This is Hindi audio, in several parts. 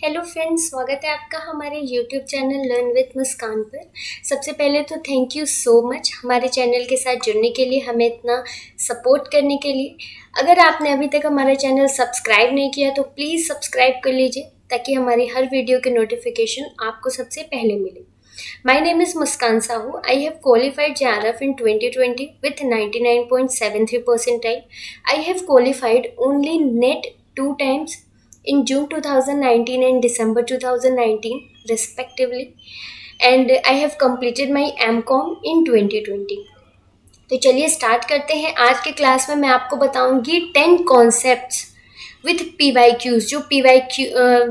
हेलो फ्रेंड्स, स्वागत है आपका हमारे यूट्यूब चैनल लर्न विथ मुस्कान पर। सबसे पहले तो थैंक यू सो मच हमारे चैनल के साथ जुड़ने के लिए, हमें इतना सपोर्ट करने के लिए। अगर आपने अभी तक हमारा चैनल सब्सक्राइब नहीं किया तो प्लीज़ सब्सक्राइब कर लीजिए ताकि हमारी हर वीडियो के नोटिफिकेशन आपको सबसे पहले मिले। My name is Muskan Sahu. I have qualified JRF in 2020 with 99.73 percentile. I have qualified only NET 2 times in June 2019 and December 2019 respectively, and I have completed my MCOM in 2020. तो चलिए स्टार्ट करते हैं। आज के क्लास में मैं आपको बताऊंगी 10 कॉन्सेप्ट्स विथ PYQs,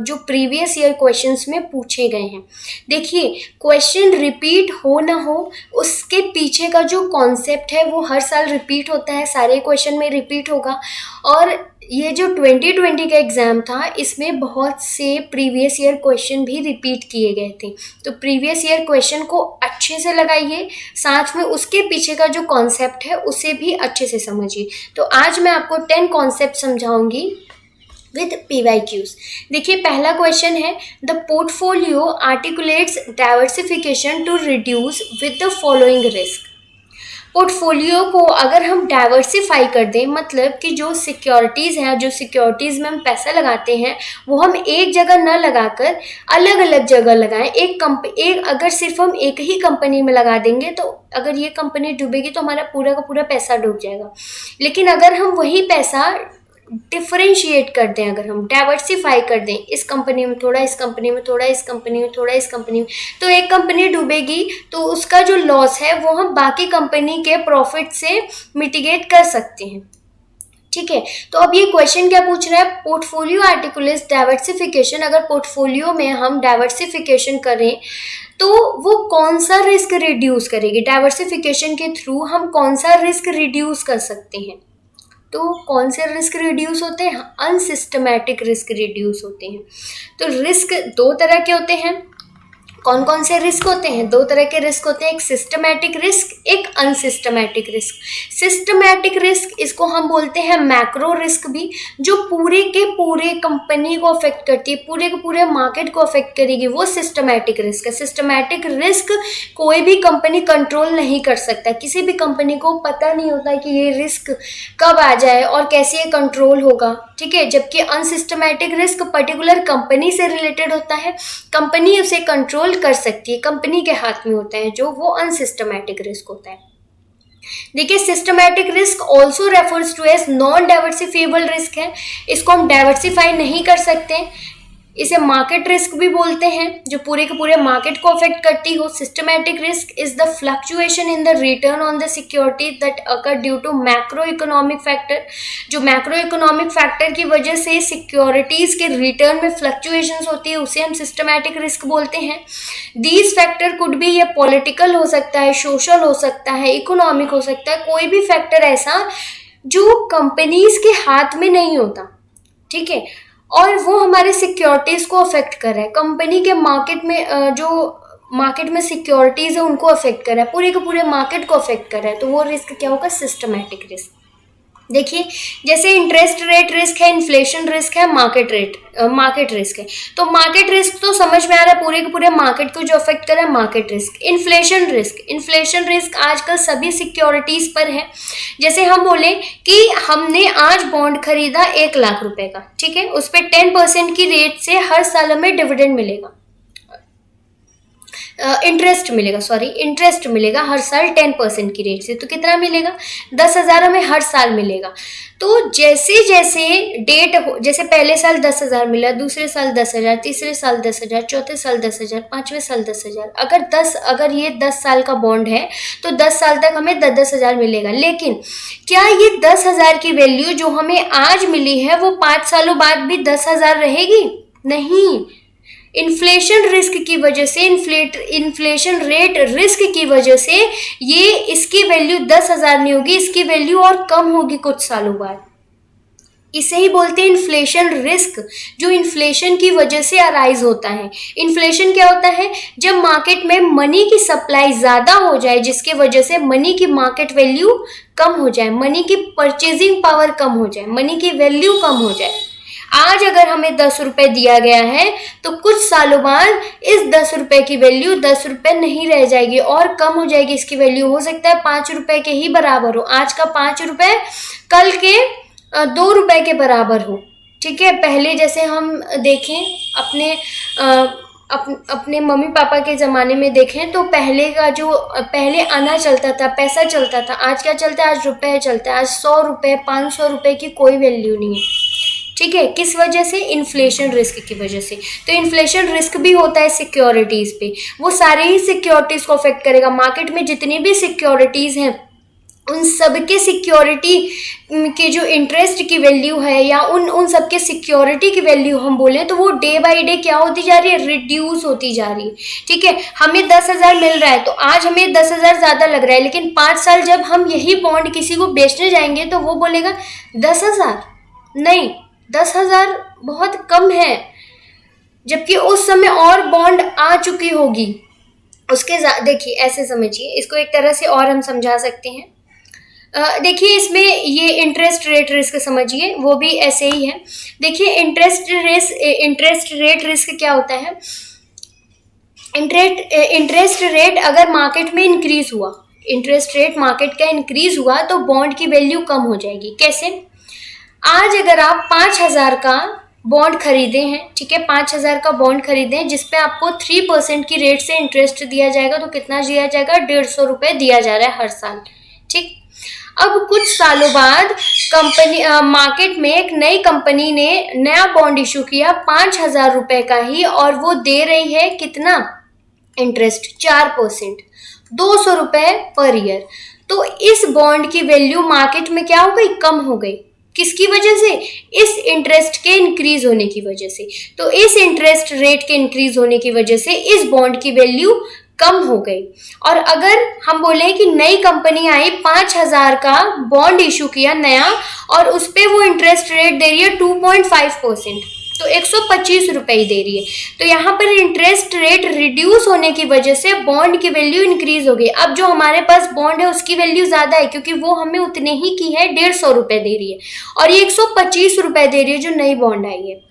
जो प्रीवियस ईयर क्वेश्चंस में पूछे गए हैं। देखिए, क्वेश्चन रिपीट हो ना हो, उसके पीछे का जो कॉन्सेप्ट है वो हर साल रिपीट होता है, सारे क्वेश्चन में रिपीट होगा। और ये जो 2020 का एग्ज़ाम था, इसमें बहुत से प्रीवियस ईयर क्वेश्चन भी रिपीट किए गए थे। तो प्रीवियस ईयर क्वेश्चन को अच्छे से लगाइए, साथ में उसके पीछे का जो कॉन्सेप्ट है उसे भी अच्छे से समझिए। तो आज मैं आपको 10 कॉन्सेप्ट समझाऊंगी विद PYQs। देखिए, पहला क्वेश्चन है, the portfolio articulates diversification to reduce with the following risk. Portfolio को अगर हम डाइवर्सिफाई कर दें, मतलब कि जो सिक्योरिटीज़ हैं, जो सिक्योरिटीज़ में हम पैसा लगाते हैं, वो हम एक जगह न लगाकर अलग अलग जगह लगाएं। अगर सिर्फ हम एक ही कंपनी में लगा देंगे तो अगर ये कंपनी डूबेगी तो हमारा पूरा का पूरा पैसा डूब जाएगा। लेकिन अगर हम वही पैसा डिफरेंशिएट कर दें, अगर हम डाइवर्सिफाई कर दें, इस कंपनी में थोड़ा, इस कंपनी में थोड़ा, इस कंपनी में थोड़ा, इस कंपनी में, तो एक कंपनी डूबेगी तो उसका जो लॉस है वो हम बाकी कंपनी के प्रॉफिट से मिटिगेट कर सकते हैं। ठीक है, तो अब ये क्वेश्चन क्या पूछ रहा है, पोर्टफोलियो आर्टिकुलेट्स डाइवर्सिफिकेशन। अगर पोर्टफोलियो में हम डाइवर्सिफिकेशन करें तो वो कौन सा रिस्क रिड्यूस करेगी, डाइवर्सिफिकेशन के थ्रू हम कौन सा रिस्क रिड्यूस कर सकते हैं। तो कौन से रिस्क रिड्यूस होते हैं, अनसिस्टमैटिक रिस्क रिड्यूस होते हैं। तो रिस्क दो तरह के होते हैं। कौन कौन से रिस्क होते हैं, दो तरह के रिस्क होते हैं, एक सिस्टमैटिक रिस्क, एक अनसिस्टमैटिक रिस्क। सिस्टमैटिक रिस्क, इसको हम बोलते हैं मैक्रो रिस्क भी, जो पूरे के पूरे कंपनी को अफेक्ट करती है, पूरे के पूरे मार्केट को अफेक्ट करेगी, वो सिस्टमैटिक रिस्क है। सिस्टमैटिक रिस्क कोई भी कंपनी कंट्रोल नहीं कर सकता, किसी भी कंपनी को पता नहीं होता कि ये रिस्क कब आ जाए और कैसे ये कंट्रोल होगा। ठीक है, जबकि अनसिस्टमैटिक रिस्क पर्टिकुलर कंपनी से रिलेटेड होता है, कंपनी उसे कंट्रोल कर सकती है, कंपनी के हाथ में होता है, जो वो अनसिस्टमैटिक रिस्क होता है। देखिए, systematic risk also refers to as non diversifiable risk है। इसको हम डाइवर्सिफाई नहीं कर सकते, इसे मार्केट रिस्क भी बोलते हैं, जो पूरे के पूरे मार्केट को अफेक्ट करती हो। Systematic risk is the fluctuation in the return on the security that occur due to macro economic factor. जो मैक्रो इकोनॉमिक फैक्टर की वजह से सिक्योरिटीज के रिटर्न में फ्लक्चुएशंस होती है, उसे हम सिस्टमैटिक रिस्क बोलते हैं। दीज फैक्टर कुड भी, ये पॉलिटिकल हो सकता है, सोशल हो सकता है, इकोनॉमिक हो सकता है, कोई भी फैक्टर ऐसा जो कंपनीज के हाथ में नहीं होता। ठीक है, और वो हमारे सिक्योरिटीज़ को अफेक्ट कर रहा है, कंपनी के मार्केट में जो मार्केट में सिक्योरिटीज़ है उनको अफेक्ट कर रहा है, पूरे के पूरे मार्केट को अफेक्ट कर रहा है, तो वो रिस्क क्या होगा, सिस्टमैटिक रिस्क। देखिए, जैसे इंटरेस्ट रेट रिस्क है, इन्फ्लेशन रिस्क है, मार्केट रिस्क है। तो मार्केट रिस्क तो समझ में आ रहा है, पूरे के पूरे मार्केट को जो अफेक्ट कर रहा है, मार्केट रिस्क। इन्फ्लेशन रिस्क आजकल सभी सिक्योरिटीज पर है। जैसे हम बोले कि हमने आज बॉन्ड खरीदा 1 लाख रुपए का, ठीक है, उस पर 10% की रेट से हर साल हमें डिविडेंड मिलेगा, इंटरेस्ट मिलेगा हर साल 10% की रेट से। तो कितना मिलेगा, 10,000 हमें हर साल मिलेगा। तो जैसे जैसे डेट हो, जैसे पहले साल 10,000 मिला, दूसरे साल 10,000, तीसरे साल 10,000, चौथे साल 10,000, पांचवें साल 10,000। अगर ये 10 साल का बॉन्ड है तो 10 साल तक हमें 10,000 मिलेगा। लेकिन क्या ये 10,000 की वैल्यू जो हमें आज मिली है वो 5 सालों बाद भी 10,000 रहेगी? नहीं। इन्फ्लेशन रिस्क की वजह से, इन्फ्लेशन रेट रिस्क की वजह से ये इसकी वैल्यू 10,000 नहीं होगी, इसकी वैल्यू और कम होगी कुछ सालों बाद। इसे ही बोलते हैं इन्फ्लेशन रिस्क, जो इन्फ्लेशन की वजह से अराइज होता है। इन्फ्लेशन क्या होता है, जब मार्केट में मनी की सप्लाई ज़्यादा हो जाए, जिसके वजह से मनी की मार्केट वैल्यू कम हो जाए, मनी की परचेजिंग पावर कम हो जाए, मनी की वैल्यू कम हो जाए। आज अगर हमें 10 रुपए दिया गया है तो कुछ सालों बाद इस 10 रुपए की वैल्यू 10 रुपए नहीं रह जाएगी और कम हो जाएगी इसकी वैल्यू। हो सकता है 5 रुपए के ही बराबर हो, आज का 5 रुपए कल के 2 रुपए के बराबर हो। ठीक है, पहले जैसे हम देखें अपने मम्मी पापा के ज़माने में देखें तो पहले आना चलता था, पैसा चलता था। आज क्या चलता है? आज रुपए चलता है। आज 100 रुपए 500 रुपए की कोई वैल्यू नहीं है। ठीक है, किस वजह से? इन्फ्लेशन रिस्क की वजह से। तो इन्फ्लेशन रिस्क भी होता है सिक्योरिटीज़ पे, वो सारे ही सिक्योरिटीज़ को अफेक्ट करेगा। मार्केट में जितनी भी सिक्योरिटीज़ हैं उन सब के सिक्योरिटी के जो इंटरेस्ट की वैल्यू है या उन सब के सिक्योरिटी की वैल्यू हम बोलें तो वो डे बाय डे क्या होती जा रही है? रिड्यूस होती जा रही है। ठीक है, हमें 10,000 मिल रहा है तो आज हमें 10,000 ज़्यादा लग रहा है, लेकिन 5 साल जब हम यही बॉन्ड किसी को बेचने जाएंगे तो वो बोलेगा 10,000 नहीं, 10,000 बहुत कम है, जबकि उस समय और बॉन्ड आ चुकी होगी उसके। देखिए ऐसे समझिए इसको, एक तरह से और हम समझा सकते हैं। देखिए इसमें ये इंटरेस्ट रेट रिस्क समझिए, वो भी ऐसे ही है। देखिए इंटरेस्ट रेट रिस्क क्या होता है? इंटरेस्ट रेट अगर मार्केट में इंक्रीज हुआ, इंटरेस्ट रेट मार्केट का इंक्रीज हुआ तो बॉन्ड की वैल्यू कम हो जाएगी। कैसे? आज अगर आप 5,000 का बॉन्ड खरीदे हैं, ठीक है, 5,000 का बॉन्ड खरीदे हैं जिसपे आपको 3% की रेट से इंटरेस्ट दिया जाएगा, तो कितना दिया जाएगा? 150 रुपये दिया जा रहा है हर साल। ठीक, अब कुछ सालों बाद मार्केट में एक नई कंपनी ने नया बॉन्ड इशू किया 5,000 रुपये का ही, और वो दे रही है कितना इंटरेस्ट? 4%, 200 रुपये पर ईयर। तो इस बॉन्ड की वैल्यू मार्केट में क्या हो गई? कम हो गई। किसकी वजह से? इस इंटरेस्ट के इंक्रीज होने की वजह से। तो इस इंटरेस्ट रेट के इंक्रीज होने की वजह से इस बॉन्ड की वैल्यू कम हो गई। और अगर हम बोले कि नई कंपनी आई 5,000 का बॉन्ड इशू किया नया, और उस पर वो इंटरेस्ट रेट दे रही है 2.5%, तो 125 रुपये ही दे रही है। तो यहाँ पर इंटरेस्ट रेट रिड्यूस होने की वजह से बॉन्ड की वैल्यू इंक्रीज हो गई। अब जो हमारे पास बॉन्ड है उसकी वैल्यू ज़्यादा है क्योंकि वो हमें उतने ही की है, 150 रुपये दे रही है, और ये 125 रुपये दे रही है जो नई बॉन्ड आई है।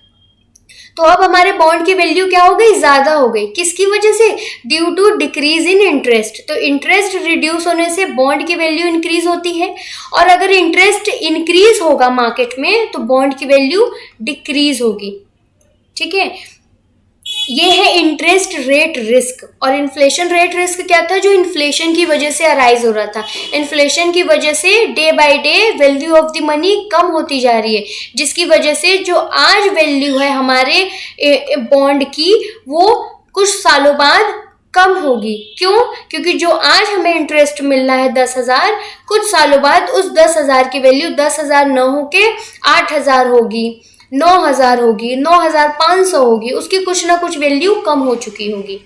तो अब हमारे बॉन्ड की वैल्यू क्या हो गई? ज़्यादा हो गई। किसकी वजह से? Due to decrease in interest. तो इंटरेस्ट रिड्यूस होने से बॉन्ड की वैल्यू इंक्रीज होती है, और अगर इंटरेस्ट इंक्रीज होगा मार्केट में तो बॉन्ड की वैल्यू डिक्रीज होगी। ठीक है, ये है इंटरेस्ट रेट रिस्क। और इन्फ्लेशन रेट रिस्क क्या था? जो इन्फ्लेशन की वजह से अराइज हो रहा था। इन्फ्लेशन की वजह से day by day value of the money कम होती जा रही है, जिसकी वजह से जो आज वैल्यू है हमारे बॉन्ड की वो कुछ सालों बाद कम होगी। क्यों? क्योंकि जो आज हमें इंटरेस्ट मिल रहा है 10,000, कुछ सालों बाद उस 10,000 की वैल्यू 10,000 न होके 8,000 होगी, 9,000 होगी, 9,500 होगी, उसकी कुछ ना कुछ वैल्यू कम हो चुकी होगी।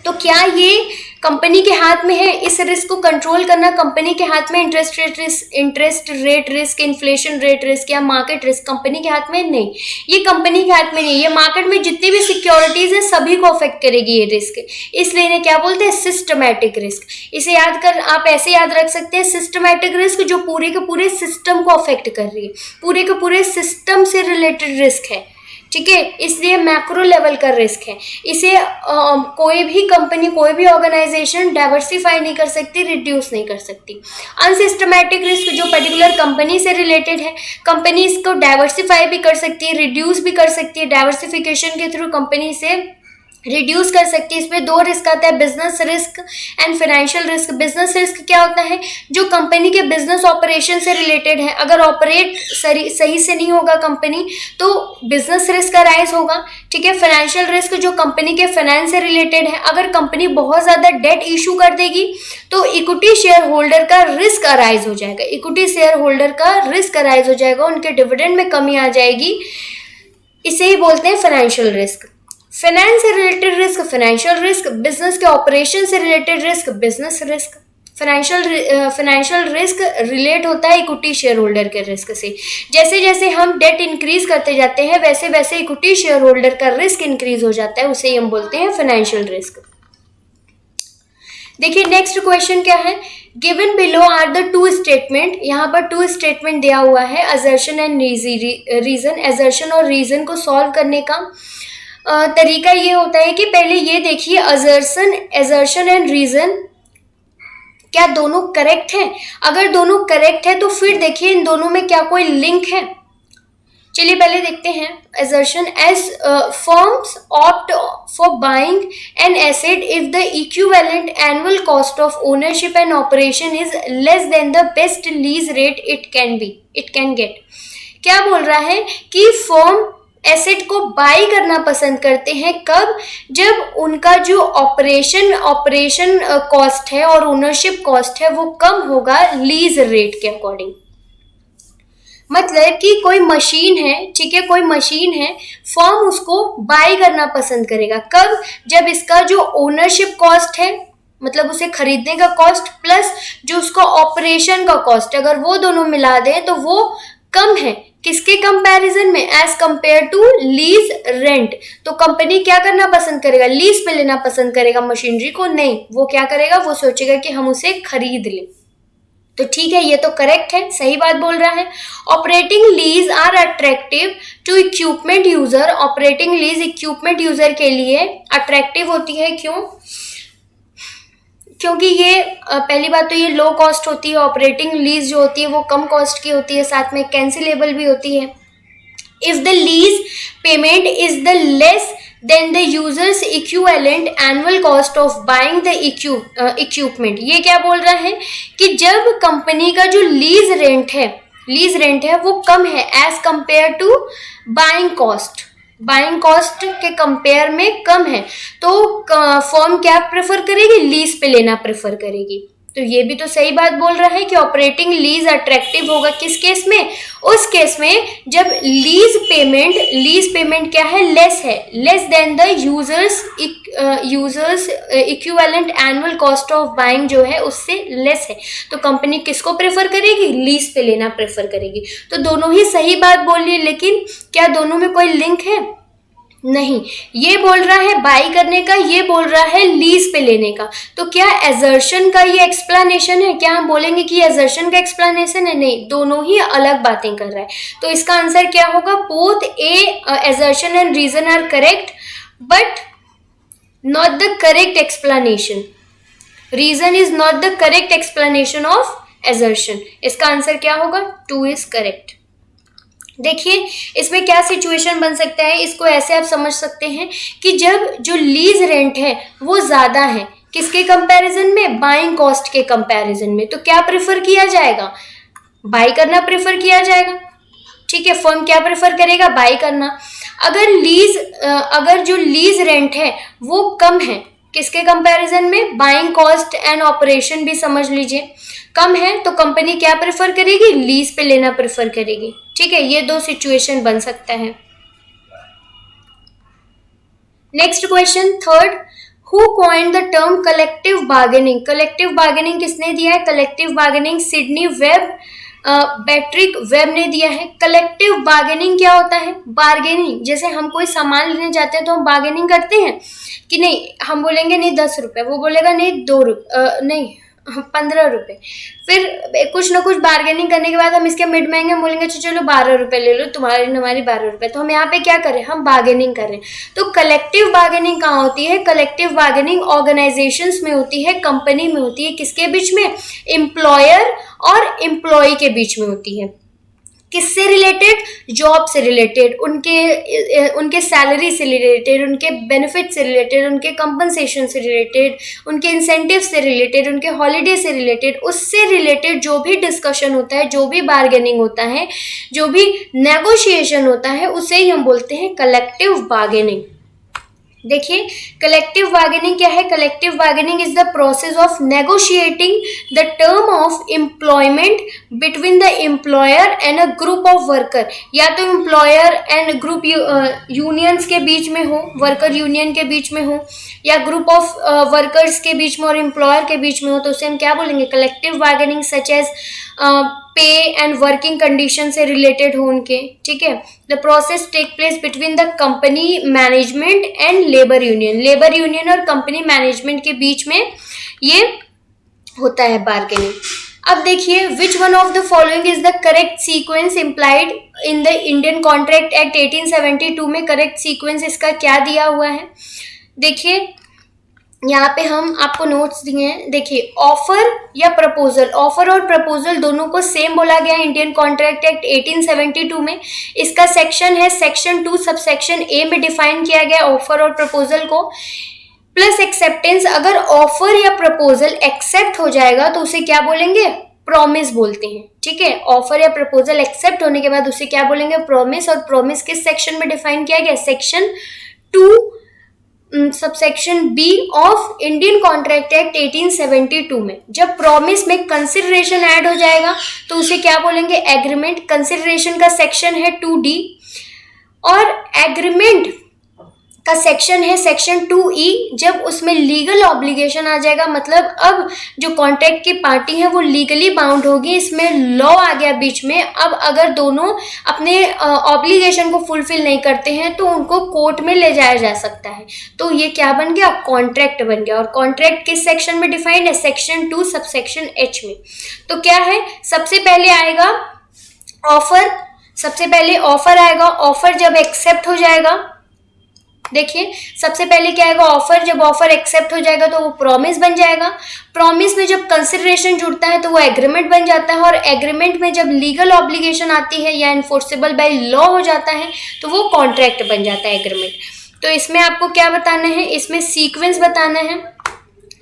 तो क्या ये कंपनी के हाथ में है? इस रिस्क को कंट्रोल करना कंपनी के हाथ में? Interest rate risk, inflation rate risk या मार्केट रिस्क कंपनी के हाथ में नहीं। ये कंपनी के हाथ में नहीं, ये मार्केट में जितनी भी सिक्योरिटीज है सभी को अफेक्ट करेगी ये रिस्क। इसलिए इन्हें क्या बोलते हैं? Systematic risk. इसे आप ऐसे याद रख सकते हैं, सिस्टमैटिक रिस्क जो पूरे के पूरे सिस्टम को अफेक्ट कर रही है, पूरे के पूरे सिस्टम से रिलेटेड रिस्क है। ठीक है, इसलिए मैक्रो लेवल का रिस्क है। इसे कोई भी कंपनी, कोई भी ऑर्गेनाइजेशन डाइवर्सिफाई नहीं कर सकती, रिड्यूस नहीं कर सकती। अनसिस्टमैटिक रिस्क जो पर्टिकुलर कंपनी से रिलेटेड है, कंपनी इसको डाइवर्सिफाई भी कर सकती है, रिड्यूस भी कर सकती है। डाइवर्सिफिकेशन के थ्रू कंपनी से रिड्यूस कर सकती है। इसमें दो रिस्क आता है, business risk and financial risk. Business risk क्या होता है? जो कंपनी के बिजनेस ऑपरेशन से रिलेटेड है। अगर ऑपरेट सही से नहीं होगा कंपनी तो बिजनेस रिस्क अराइज होगा। ठीक है, फाइनेंशियल रिस्क जो कंपनी के फाइनेंस से रिलेटेड है। अगर कंपनी बहुत ज़्यादा डेट इशू कर देगी तो इक्विटी शेयर होल्डर का रिस्क अराइज हो जाएगा, इक्विटी शेयर होल्डर का रिस्क अराइज हो जाएगा, उनके डिविडेंड में कमी आ जाएगी। इसे ही बोलते हैं फाइनेंशियल रिस्क। फाइनेंस से related risk financial risk, business के ऑपरेशन से related risk business risk. Financial risk relate होता है इक्विटी शेयर होल्डर के रिस्क से। जैसे जैसे हम डेट इंक्रीज करते जाते हैं वैसे वैसे इक्विटी शेयर होल्डर का रिस्क इंक्रीज हो जाता है, उसे हम बोलते हैं फाइनेंशियल रिस्क। देखिए नेक्स्ट क्वेश्चन क्या है, given below are the two statement, यहाँ पर टू स्टेटमेंट दिया हुआ है, असर्शन एंड रीजन। असर्शन और रीजन को सॉल्व करने का तरीका ये होता है कि पहले ये देखिए असर्शन एंड रीजन क्या दोनों करेक्ट है। अगर दोनों करेक्ट है तो फिर देखिए इन दोनों में क्या कोई लिंक है। चलिए पहले देखते हैं assertion as firms opt for buying an asset if the equivalent annual cost of ownership and operation is less than the best lease rate it can get। क्या बोल रहा है कि फर्म एसेट को बाई करना पसंद करते हैं, कब? जब उनका जो ऑपरेशन कॉस्ट है और ओनरशिप कॉस्ट है वो कम होगा लीज रेट के अकॉर्डिंग। मतलब कि कोई मशीन है, ठीक है, कोई मशीन है, फर्म उसको बाय करना पसंद करेगा, कब? जब इसका जो ओनरशिप कॉस्ट है, मतलब उसे खरीदने का कॉस्ट प्लस जो उसका ऑपरेशन का कॉस्ट है, अगर वो दोनों मिला दें तो वो कम है। किसके कंपैरिजन में? As compare to lease rent. तो कंपनी क्या करना पसंद करेगा? लीज पे लेना पसंद करेगा मशीनरी को, नहीं, वो क्या करेगा, वो सोचेगा कि हम उसे खरीद लें। तो ठीक है, ये तो करेक्ट है, सही बात बोल रहा है। Operating lease are attractive to equipment user. Operating lease equipment user के लिए अट्रैक्टिव होती है, क्यों? क्योंकि ये पहली बात तो ये लो कॉस्ट होती है, ऑपरेटिंग लीज जो होती है वो कम कॉस्ट की होती है, साथ में कैंसिलेबल भी होती है। If the lease payment is the less than the users equivalent annual cost of buying the equipment. ये क्या बोल रहा है कि जब कंपनी का जो लीज रेंट है वो कम है as compare to buying cost के कंपेयर में कम है, तो फर्म क्या प्रेफर करेगी? लीज पे लेना प्रेफर करेगी। तो ये भी तो सही बात बोल रहा है कि ऑपरेटिंग लीज अट्रैक्टिव होगा किस केस में? उस केस में जब लीज पेमेंट क्या है? Less than the users equivalent annual cost of buying जो है उससे लेस है, तो कंपनी किसको प्रेफर करेगी? लीज पे लेना प्रेफर करेगी। तो दोनों ही सही बात बोल रही है, लेकिन क्या दोनों में कोई लिंक है? नहीं, ये बोल रहा है बाई करने का, ये बोल रहा है लीज पे लेने का। तो क्या असर्शन का ये एक्सप्लेनेशन है? क्या हम बोलेंगे कि असर्शन का एक्सप्लेनेशन है? नहीं, दोनों ही अलग बातें कर रहा है। तो इसका आंसर क्या होगा? Both assertion and reason are correct but not the correct explanation. Reason is not the correct explanation of assertion. इसका आंसर क्या होगा? 2 इज करेक्ट। देखिए इसमें क्या सिचुएशन बन सकता है, इसको ऐसे आप समझ सकते हैं कि जब जो लीज रेंट है वो ज्यादा है, किसके कंपैरिजन में? बाइंग कॉस्ट के कंपैरिजन में। तो क्या प्रेफर किया जाएगा? बाई करना प्रेफर किया जाएगा, ठीक है। फर्म क्या प्रेफर करेगा? बाई करना। अगर जो लीज रेंट है वो कम है, किसके कंपैरिजन में? बाइंग कॉस्ट एंड ऑपरेशन भी समझ लीजिए कम है, तो कंपनी क्या प्रेफर करेगी? लीज पे लेना प्रेफर करेगी, ठीक है। ये 2 सिचुएशन बन सकता है। Next question, third, who coined the term collective bargaining? Collective bargaining किसने दिया है? कलेक्टिव बार्गेनिंग सिडनी बैट्रिक वेब ने दिया है। कलेक्टिव बार्गेनिंग क्या होता है? बार्गेनिंग, जैसे हम कोई सामान लेने जाते हैं तो हम बार्गेनिंग करते हैं कि नहीं? हम बोलेंगे नहीं 10 रुपए, वो बोलेगा नहीं 2 रुपए, नहीं 15 रुपए। फिर कुछ ना कुछ बार्गेनिंग करने के बाद हम इसके मिड महंगे हम बोलेंगे चलो 12 रुपए ले लो, तुम्हारी हमारी 12 रुपए। तो हम यहाँ पे क्या करें? हम बार्गेनिंग कर रहे हैं। तो कलेक्टिव बार्गेनिंग कहाँ होती है? कलेक्टिव बार्गेनिंग ऑर्गेनाइजेशंस में होती है, कंपनी में होती है। किसके बीच में? एम्प्लॉयर और एम्प्लॉय के बीच में होती है। किससे रिलेटेड? जॉब से रिलेटेड, उनके सैलरी से रिलेटेड, उनके बेनिफिट से रिलेटेड, उनके कंपनसेशन से रिलेटेड, उनके इंसेंटिव से रिलेटेड, उनके हॉलीडे से रिलेटेड, उससे रिलेटेड जो भी डिस्कशन होता है, जो भी बार्गेनिंग होता है, जो भी नेगोशिएशन होता है, उसे ही हम बोलते हैं कलेक्टिव बार्गेनिंग। देखिए कलेक्टिव बार्गेनिंग क्या है? Collective bargaining is the process of negotiating the term of employment between the employer and a group of worker. या तो एम्प्लॉयर एंड ग्रुप यूनियंस के बीच में हो, वर्कर यूनियन के बीच में हो, या ग्रुप ऑफ वर्कर्स के बीच में और एम्प्लॉयर के बीच में हो, तो उसे हम क्या बोलेंगे? Collective bargaining. Such as pay and working condition से रिलेटेड हो उनके, ठीक है। The process take place between the company management and labour union, labour union और कंपनी मैनेजमेंट के बीच में ये होता है बार्गेनिंग। अब देखिए, which one of the following is the correct sequence implied in the Indian contract act 1872 में करेक्ट सीक्वेंस इसका क्या दिया हुआ है। देखिए यहाँ पे हम आपको नोट्स दिए हैं। देखिए, ऑफर या प्रपोजल, ऑफर और प्रपोजल दोनों को सेम बोला गया है इंडियन कॉन्ट्रैक्ट एक्ट 1872 में। इसका सेक्शन है सेक्शन 2 सबसेक्शन ए में डिफाइन किया गया ऑफर और प्रपोजल को। प्लस एक्सेप्टेंस, अगर ऑफर या प्रपोजल एक्सेप्ट हो जाएगा तो उसे क्या बोलेंगे, प्रॉमिस बोलते हैं, ठीक है। ऑफर या प्रपोजल एक्सेप्ट होने के बाद उसे क्या बोलेंगे, प्रॉमिस। और प्रॉमिस किस सेक्शन में डिफाइन किया गया, section 2 subsection B of Indian contract act 1872 में। जब प्रॉमिस में कंसिडरेशन ऐड हो जाएगा तो उसे क्या बोलेंगे, एग्रीमेंट। कंसिडरेशन का सेक्शन है 2D और एग्रीमेंट का सेक्शन है सेक्शन 2E। जब उसमें लीगल ऑब्लिगेशन आ जाएगा, मतलब अब जो कॉन्ट्रैक्ट की पार्टी है वो लीगली बाउंड होगी, इसमें लॉ आ गया बीच में। अब अगर दोनों अपने ऑब्लिगेशन को फुलफिल नहीं करते हैं तो उनको कोर्ट में ले जाया जा सकता है। तो ये क्या बन गया, कॉन्ट्रैक्ट बन गया। और कॉन्ट्रैक्ट किस सेक्शन में डिफाइंड है, सेक्शन 2 सबसेक्शन H में। तो क्या है, सबसे पहले आएगा ऑफर, सबसे पहले ऑफर आएगा। ऑफर जब एक्सेप्ट हो जाएगा, देखिए सबसे पहले क्या आएगा, ऑफर। जब ऑफर एक्सेप्ट हो जाएगा तो वो प्रॉमिस बन जाएगा। प्रॉमिस में जब कंसिडरेशन जुड़ता है तो वो एग्रीमेंट बन जाता है। और एग्रीमेंट में जब लीगल ऑब्लिगेशन आती है या इन्फोर्सेबल बाय लॉ हो जाता है तो वो कॉन्ट्रैक्ट बन जाता है, एग्रीमेंट। तो इसमें आपको क्या बताना है, इसमें सीक्वेंस बताना है।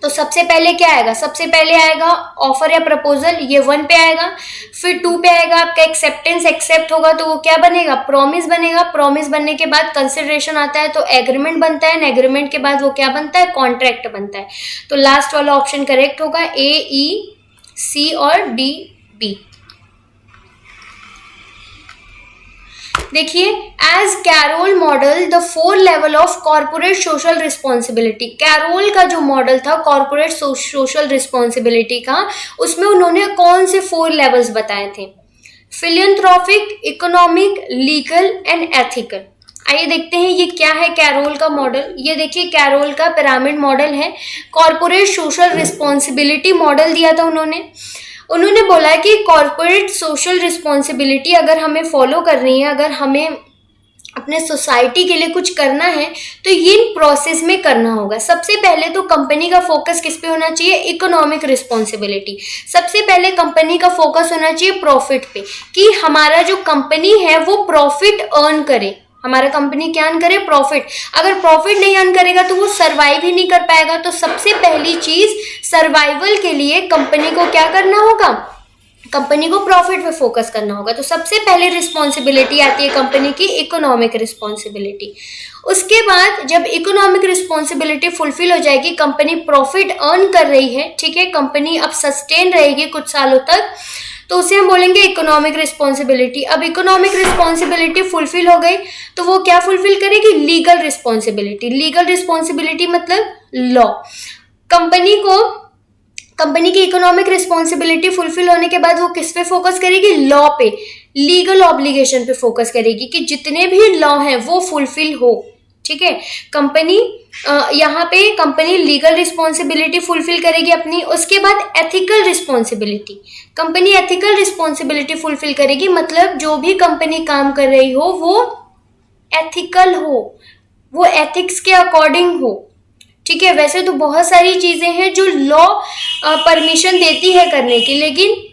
तो सबसे पहले क्या आएगा, सबसे पहले आएगा ऑफर या प्रपोजल, ये 1 पे आएगा। फिर 2 पे आएगा आपका एक्सेप्टेंस, एक्सेप्ट होगा तो वो क्या बनेगा, प्रॉमिस बनेगा। प्रॉमिस बनने के बाद कंसिडरेशन आता है तो एग्रीमेंट बनता है। एग्रीमेंट के बाद वो क्या बनता है, कॉन्ट्रैक्ट बनता है। तो लास्ट वाला ऑप्शन करेक्ट होगा, A, E, C और D, B। देखिए, as Carroll model the 4 level of corporate social responsibility. Carroll का जो मॉडल था कॉर्पोरेट सोशल रिस्पॉन्सिबिलिटी का, उसमें उन्होंने कौन से 4 लेवल्स बताए थे, फिलियंथ्रोपिक, इकोनॉमिक, लीगल एंड एथिकल। आइए देखते हैं ये क्या है कैरोल का मॉडल। ये देखिए कैरोल का पिरामिड मॉडल है। कॉर्पोरेट सोशल रिस्पॉन्सिबिलिटी मॉडल दिया था उन्होंने बोला कि कॉर्पोरेट सोशल रिस्पॉन्सिबिलिटी अगर हमें फॉलो करनी है, अगर हमें अपने सोसाइटी के लिए कुछ करना है तो ये प्रोसेस में करना होगा। सबसे पहले तो कंपनी का फोकस किस पे होना चाहिए, इकोनॉमिक रिस्पॉन्सिबिलिटी। सबसे पहले कंपनी का फोकस होना चाहिए प्रॉफिट पे, कि हमारा जो कंपनी है वो प्रॉफिट अर्न करे। हमारा कंपनी क्या अर्न करे, प्रॉफिट। अगर प्रॉफिट नहीं अर्न करेगा तो वो सर्वाइव ही नहीं कर पाएगा। तो सबसे पहली चीज सर्वाइवल के लिए कंपनी को क्या करना होगा, कंपनी को प्रॉफिट पे फोकस करना होगा। तो सबसे पहले रिस्पॉन्सिबिलिटी आती है कंपनी की इकोनॉमिक रिस्पॉन्सिबिलिटी। उसके बाद जब इकोनॉमिक रिस्पॉन्सिबिलिटी फुलफिल हो जाएगी, कंपनी प्रॉफिट अर्न कर रही है, ठीक है, कंपनी अब सस्टेन रहेगी कुछ सालों तक, तो उसे हम बोलेंगे इकोनॉमिक रिस्पॉन्सिबिलिटी। अब इकोनॉमिक रिस्पॉन्सिबिलिटी फुलफिल हो गई तो वो क्या फुलफिल करेगी, लीगल रिस्पॉन्सिबिलिटी। लीगल रिस्पॉन्सिबिलिटी मतलब लॉ। कंपनी की इकोनॉमिक रिस्पॉन्सिबिलिटी फुलफिल होने के बाद वो किस पे फोकस करेगी, लॉ पे, लीगल ऑब्लिगेशन पे फोकस करेगी कि जितने भी लॉ हैं वो फुलफिल हो, ठीक है। कंपनी यहाँ पे कंपनी लीगल रिस्पॉन्सिबिलिटी फुलफिल करेगी अपनी। उसके बाद ethical responsibility, company ethical responsibility fulfil करेगी, मतलब जो भी कंपनी काम कर रही हो वो एथिकल हो, वो एथिक्स के अकॉर्डिंग हो, ठीक है। वैसे तो बहुत सारी चीजें हैं जो लॉ परमिशन देती है करने की, लेकिन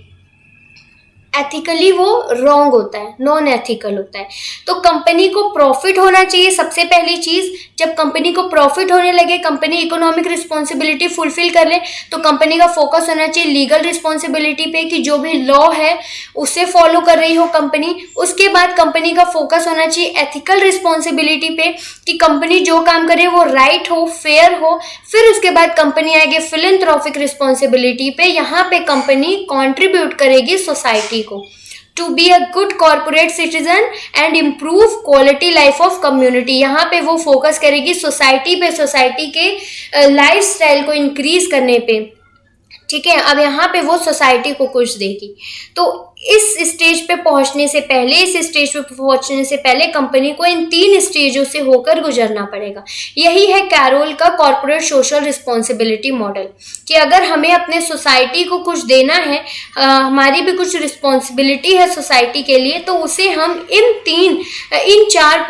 एथिकली वो रॉन्ग होता है, नॉन एथिकल होता है। तो कंपनी को प्रॉफिट होना चाहिए सबसे पहली चीज। जब कंपनी को प्रॉफिट होने लगे, कंपनी इकोनॉमिक रिस्पॉन्सिबिलिटी फुलफिल कर ले, तो कंपनी का फोकस होना चाहिए लीगल रिस्पॉन्सिबिलिटी पे, कि जो भी लॉ है उसे फॉलो कर रही हो कंपनी। उसके बाद कंपनी का फोकस होना चाहिए एथिकल रिस्पॉन्सिबिलिटी पे, कि कंपनी जो काम करे वो राइट हो, फेयर हो। फिर उसके बाद कंपनी आएगी फिलैंथ्रोपिक रिस्पॉन्सिबिलिटी पे। यहाँ पे कंपनी कॉन्ट्रीब्यूट करेगी सोसाइटी को, to be a good corporate citizen and improve quality life of community. यहाँ पे वो फोकस करेगी सोसाइटी पे, सोसाइटी के लाइफ स्टाइल को इंक्रीज करने पे, ठीक है। अब यहाँ पे वो सोसाइटी को कुछ देगी। तो इस स्टेज पे पहुंचने से पहले, इस स्टेज पे पहुंचने से पहले कंपनी को इन 3 स्टेजों से होकर गुजरना पड़ेगा। यही है कैरोल का कॉर्पोरेट सोशल रिस्पॉन्सिबिलिटी मॉडल, कि अगर हमें अपने सोसाइटी को कुछ देना है, हमारी भी कुछ रिस्पॉन्सिबिलिटी है सोसाइटी के लिए, तो उसे हम इन 4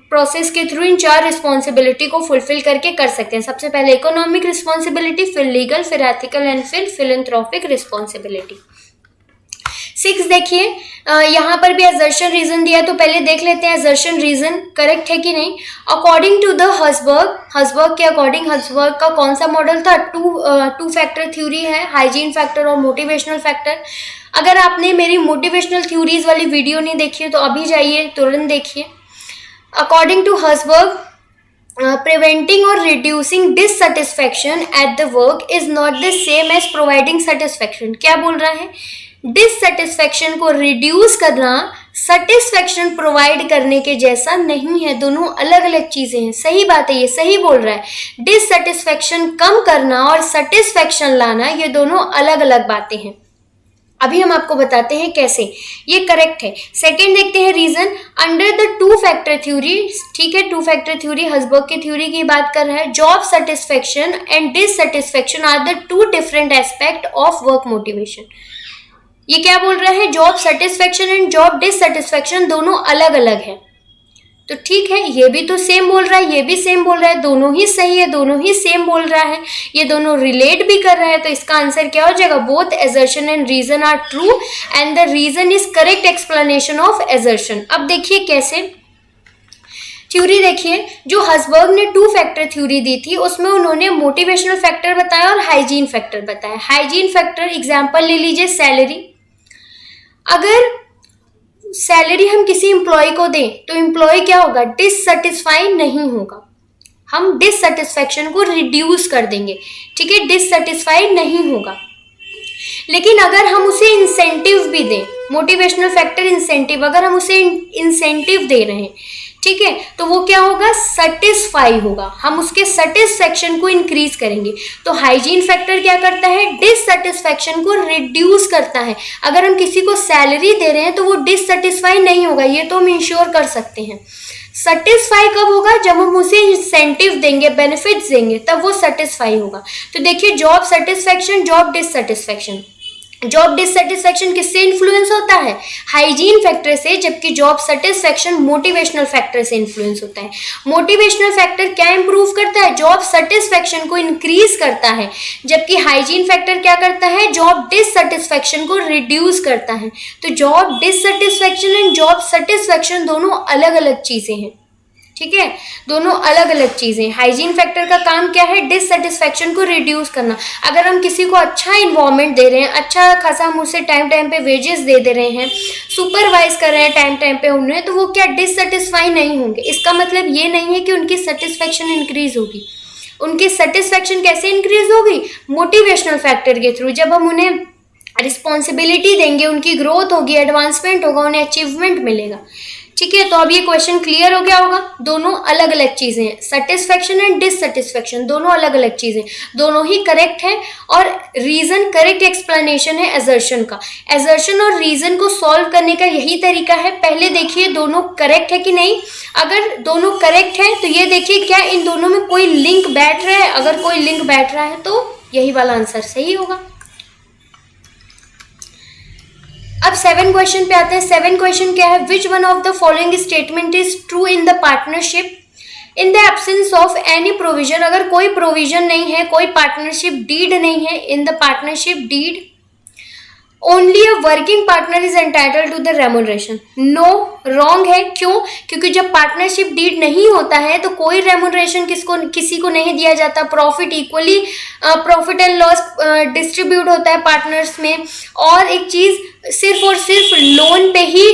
प्रोसेस के थ्रू, इन 4 रिस्पॉन्सिबिलिटी को फुलफिल करके कर सकते हैं। सबसे पहले इकोनॉमिक रिस्पॉन्सिबिलिटी, फिर लीगल, फिर एथिकल एंड फिर फिलैंथ्रोपिक रिस्पॉन्सिबिलिटी। 6 देखिए, यहाँ पर भी असर्शन रीजन दिया, तो पहले देख लेते हैं असर्शन रीजन करेक्ट है कि नहीं। अकॉर्डिंग टू द हसबर्ग के अकॉर्डिंग, हसबर्ग का कौन सा मॉडल था? टू फैक्टर थ्योरी है, हाइजीन फैक्टर और मोटिवेशनल फैक्टर। अगर आपने मेरी मोटिवेशनल थ्योरीज वाली वीडियो नहीं देखी है तो अभी जाइए, तुरंत देखिए। According to Herzberg, preventing or reducing dissatisfaction at the work is not the same as providing satisfaction। क्या बोल रहा है? डिससेटिस्फैक्शन को रिड्यूस करना सेटिस्फैक्शन प्रोवाइड करने के जैसा नहीं है, दोनों अलग अलग चीजें हैं। सही बात है, ये सही बोल रहा है। डिससेटिस्फैक्शन कम करना और सेटिस्फैक्शन लाना, ये दोनों अलग अलग बातें हैं। अभी हम आपको बताते हैं कैसे ये करेक्ट है। सेकंड देखते हैं reason, under the 2 factor theory. ठीक है, 2 फैक्टर थ्योरी हसबर्ग की थ्योरी की बात कर रहा है। Job satisfaction and dissatisfaction are the 2 different aspect of work motivation. ये क्या बोल रहा है? Job satisfaction and job dissatisfaction दोनों अलग अलग है। तो ठीक है, ये भी तो सेम बोल रहा है, ये भी सेम बोल रहा है, दोनों ही सही है, दोनों ही सेम बोल रहा है, ये दोनों रिलेट भी कर रहा है। तो इसका आंसर क्या हो जाएगा? Both assertion and reason are true and the reason is correct explanation of assertion. अब देखिए कैसे थ्योरी देखिए, जो हसबर्ग ने 2 फैक्टर थ्योरी दी थी उसमें उन्होंने मोटिवेशनल फैक्टर बताया और हाइजीन फैक्टर बताया। हाइजीन फैक्टर एग्जाम्पल ले लीजिए, सैलरी। अगर सैलरी हम किसी एम्प्लॉय को दें तो एम्प्लॉय क्या होगा? डिससेटिस्फाई नहीं होगा। हम डिससेटिस्फैक्शन को रिड्यूस कर देंगे, ठीक है, डिससेटिस्फाई नहीं होगा। लेकिन अगर हम उसे इंसेंटिव भी दें, मोटिवेशनल फैक्टर इंसेंटिव, अगर हम उसे इंसेंटिव दे रहे हैं, ठीक है, तो वो क्या होगा? सेटिस्फाई होगा। हम उसके सेटिस्फैक्शन को इंक्रीज करेंगे। तो हाइजीन फैक्टर क्या करता है? डिससेटिस्फैक्शन को रिड्यूस करता है। अगर हम किसी को सैलरी दे रहे हैं तो वो डिससेटिस्फाई नहीं होगा, ये तो हम इंश्योर कर सकते हैं। सेटिस्फाई कब होगा? जब हम उसे इंसेंटिव देंगे, बेनिफिट्स देंगे, तब वो सेटिस्फाई होगा। तो देखिए, job satisfaction, job dissatisfaction. Job dissatisfaction किससे इन्फ्लुएंस होता है? हाइजीन फैक्टर से, जबकि जॉब सेटिस्फैक्शन मोटिवेशनल फैक्टर से इन्फ्लुएंस होता है। मोटिवेशनल फैक्टर क्या इंप्रूव करता है? जॉब सेटिस्फैक्शन को इंक्रीज करता है, जबकि हाइजीन फैक्टर क्या करता है? जॉब डिससेटिस्फैक्शन को रिड्यूस करता है। तो job dissatisfaction and job satisfaction दोनों अलग अलग चीजें हैं, ठीक है, दोनों अलग अलग चीजें। हाइजीन फैक्टर का काम क्या है? डिससेटिस्फैक्शन को रिड्यूस करना। अगर हम किसी को अच्छा इन्वायरमेंट दे रहे हैं, अच्छा खासा हम उसे टाइम टाइम पे वेजेस दे रहे हैं, सुपरवाइज कर रहे हैं टाइम टाइम पे उन्हें, तो वो क्या डिससेटिस्फाई नहीं होंगे। इसका मतलब ये नहीं है कि उनकी सेटिस्फैक्शन इंक्रीज होगी। उनकी सेटिस्फैक्शन कैसे इंक्रीज होगी? मोटिवेशनल फैक्टर के थ्रू। जब हम उन्हें रिस्पॉन्सिबिलिटी देंगे, उनकी ग्रोथ होगी, एडवांसमेंट होगा, उन्हें अचीवमेंट मिलेगा, ठीक है। तो अब ये क्वेश्चन क्लियर हो गया होगा। दोनों अलग अलग चीजें हैं, सेटिस्फैक्शन एंड डिससेटिस्फैक्शन दोनों अलग अलग चीजें, दोनों ही करेक्ट है। और रीजन करेक्ट एक्सप्लेनेशन है असर्शन का। असर्शन और रीजन को सॉल्व करने का यही तरीका है। पहले देखिए दोनों करेक्ट है कि नहीं। अगर दोनों करेक्ट है तो ये देखिए क्या इन दोनों में कोई लिंक बैठ रहा है। अगर कोई लिंक बैठ रहा है तो यही वाला आंसर सही होगा। अब 7 क्वेश्चन पे आते हैं। 7 क्वेश्चन क्या है? विच one of the following statement is true in the partnership in the absence of any provision. अगर कोई प्रोविजन नहीं है, कोई पार्टनरशिप डीड नहीं है, in the partnership deed only a working partner is entitled to the remuneration. No, wrong है। क्यों? क्योंकि जब पार्टनरशिप डीड नहीं होता है तो कोई रेम्यूनरेशन किसी को नहीं दिया जाता। Profit equally, profit and loss distribute होता है पार्टनर्स में। और एक चीज, सिर्फ और सिर्फ लोन पे ही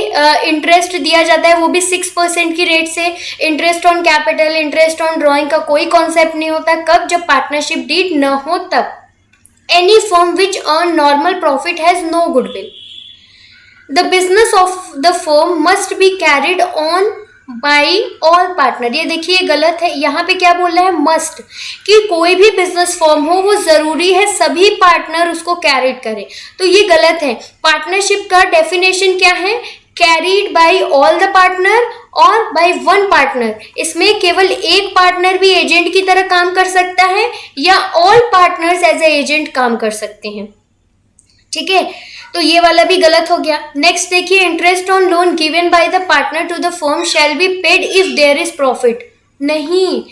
इंटरेस्ट दिया जाता है, वो भी 6% की रेट से। Interest on capital, interest on drawing का कोई कॉन्सेप्ट नहीं होता। कब? जब पार्टनरशिप डीड न हो तब। Any firm which earn normal profit has no goodwill. The business of the firm must be carried on by all partner. ये देखिए गलत है, यहाँ पे क्या बोल रहा है, मस्ट, कि कोई भी बिजनेस फॉर्म हो वो जरूरी है सभी पार्टनर उसको कैरिड करें, तो ये गलत है। पार्टनरशिप का डेफिनेशन क्या है, carried by all the partner और बाई वन पार्टनर। इसमें केवल एक पार्टनर भी एजेंट की तरह काम कर सकता है या all partners as a agent काम कर सकते हैं, ठीक है, तो ये वाला भी गलत हो गया। नेक्स्ट देखिए, interest on loan given by the partner to the firm shall be paid if there is profit. नहीं,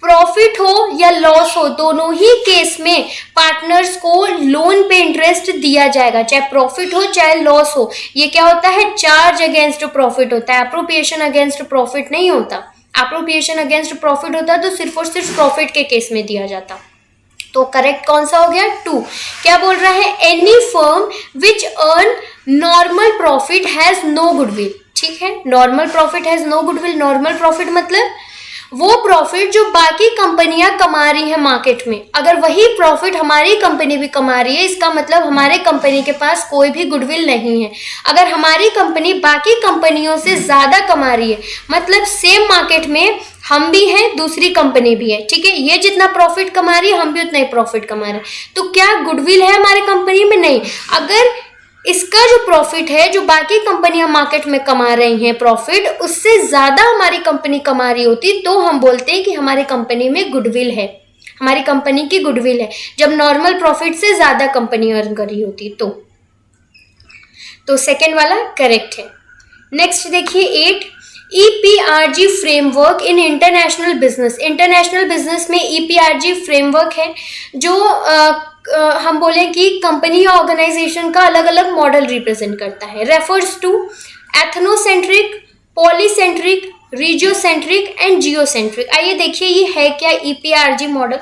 प्रॉफिट हो या लॉस हो, दोनों ही केस में पार्टनर्स को लोन पे इंटरेस्ट दिया जाएगा, चाहे प्रॉफिट हो चाहे लॉस हो। ये क्या होता है, चार्ज अगेंस्ट प्रॉफिट होता है, अप्रोप्रिएशन अगेंस्ट प्रॉफिट नहीं होता। अप्रोप्रिएशन अगेंस्ट प्रॉफिट होता तो सिर्फ और सिर्फ प्रॉफिट के केस में दिया जाता। तो करेक्ट कौन सा हो गया, 2। क्या बोल रहा है, any firm which earn normal profit has no goodwill. ठीक है, normal profit has no goodwill. Normal profit मतलब वो प्रॉफिट जो बाकी कंपनियां कमा रही है मार्केट में, अगर वही प्रॉफिट हमारी कंपनी भी कमा रही है, इसका मतलब हमारे कंपनी के पास कोई भी गुडविल नहीं है। अगर हमारी कंपनी बाकी कंपनियों से ज्यादा कमा रही है, मतलब सेम मार्केट में हम भी हैं दूसरी कंपनी भी है, ठीक है, ये जितना प्रॉफिट कमा रही है हम भी उतना ही प्रॉफिट कमा रहे हैं, तो क्या गुडविल है हमारे कंपनी में? नहीं। अगर इसका जो प्रॉफिट है जो बाकी कंपनियां मार्केट में कमा रही हैं प्रॉफिट, उससे ज्यादा हमारी कंपनी कमा रही होती तो हम बोलते हैं कि हमारी कंपनी में गुडविल है, हमारी कंपनी की गुडविल है, जब नॉर्मल प्रॉफिट से ज्यादा कंपनी अर्न कर रही होती तो सेकेंड वाला करेक्ट है। नेक्स्ट देखिए 8, EPRG framework in international business. International business में EPRG फ्रेमवर्क है जो हम बोले कि कंपनी या ऑर्गेनाइजेशन का अलग अलग मॉडल रिप्रेजेंट करता है। Refers to ethnocentric, polycentric, regiocentric and geocentric. आइए देखिए ये है क्या EPRG मॉडल।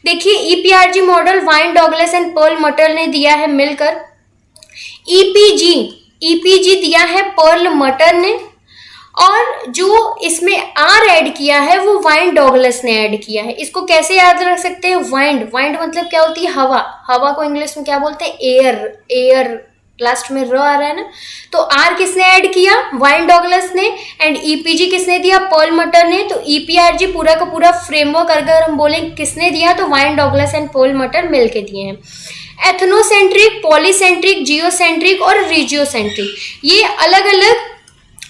देखिए EPRG model Wind Douglas and Perlmutter ने दिया है मिलकर। EPG दिया है पर्ल मटर ने, और जो इसमें R ऐड किया है वो वाइन डॉगलस ने ऐड किया है। इसको कैसे याद रख सकते हैं, वाइंड मतलब क्या होती है, हवा। हवा को इंग्लिश में क्या बोलते हैं, एयर, लास्ट में र आ रहा है ना, तो R किसने ऐड किया, वाइन डॉगलस ने, एंड EPG किसने दिया, पर्ल मटर ने। तो EPRG पूरा का पूरा फ्रेमवर्क अगर हम बोले किसने दिया तो वाइन डॉगलस एंड पर्ल मटर मिलके दिए हैं। एथनोसेंट्रिक, पॉलीसेंट्रिक, जियोसेंट्रिक और रीजियोसेंट्रिक, ये अलग अलग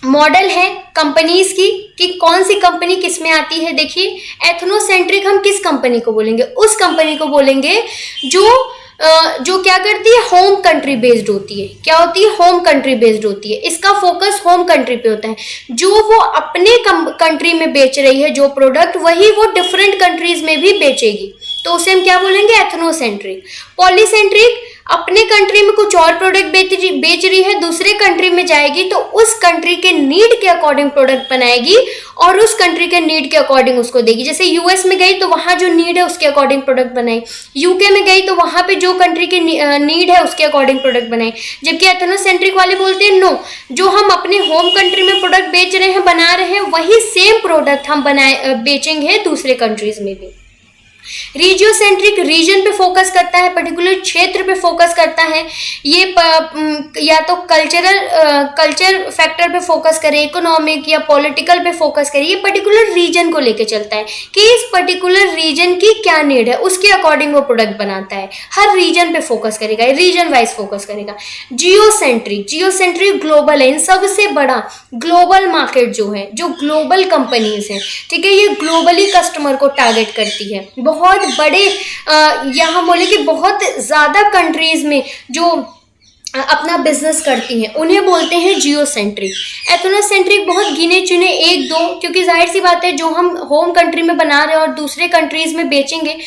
मॉडल है कंपनीज की कि कौन सी कंपनी किस में आती है। देखिए एथनोसेंट्रिक हम किस कंपनी को बोलेंगे, उस कंपनी को बोलेंगे जो क्या करती है, होम कंट्री बेस्ड होती है। क्या होती है, होम कंट्री बेस्ड होती है, इसका फोकस होम कंट्री पे होता है। जो वो अपने कंट्री में बेच रही है जो प्रोडक्ट, वही वो डिफरेंट कंट्रीज में भी बेचेगी, तो उसे हम क्या बोलेंगे, एथनोसेंट्रिक। पॉलीसेंट्रिक अपने कंट्री में कुछ और प्रोडक्ट बेच रही है, दूसरे कंट्री में जाएगी तो उस कंट्री के नीड के अकॉर्डिंग प्रोडक्ट बनाएगी और उस कंट्री के नीड के अकॉर्डिंग उसको देगी। जैसे US में गई तो वहां जो नीड है उसके अकॉर्डिंग प्रोडक्ट बनाई, UK में गई तो वहां पे जो कंट्री की नीड है उसके अकॉर्डिंग प्रोडक्ट बनाई। जबकि एथनोसेंट्रिक वाले बोलते हैं नो, जो हम अपने होम कंट्री में प्रोडक्ट बेच रहे हैं, बना रहे हैं, वही सेम प्रोडक्ट हम बेचेंगे दूसरे कंट्रीज में भी। रीजियोसेंट्रिक रीजन पे फोकस करता है, पर्टिकुलर क्षेत्र पे फोकस करता है। ये या तो कल्चर फैक्टर पे फोकस करे, इकोनॉमिक या पॉलिटिकल पे फोकस करे, ये पर्टिकुलर रीजन को लेके चलता है कि इस पर्टिकुलर रीजन की क्या नीड है, उसके अकॉर्डिंग वो प्रोडक्ट बनाता है। हर रीजन पे फोकस करेगा, रीजन वाइज फोकस करेगा। जियोसेंट्रिक ग्लोबल है, इन सबसे बड़ा ग्लोबल मार्केट जो है, जो ग्लोबल कंपनीज है, ठीक है, ये ग्लोबली कस्टमर को टारगेट करती है। बहुत बड़े यहाँ बोले कि बहुत ज्यादा कंट्रीज में जो अपना बिजनेस करती हैं उन्हें बोलते हैं जियोसेंट्रिक। एथनोसेंट्रिक बहुत गिने चुने 1-2, क्योंकि जाहिर सी बात है जो हम होम कंट्री में बना रहे हैं और दूसरे कंट्रीज में बेचेंगे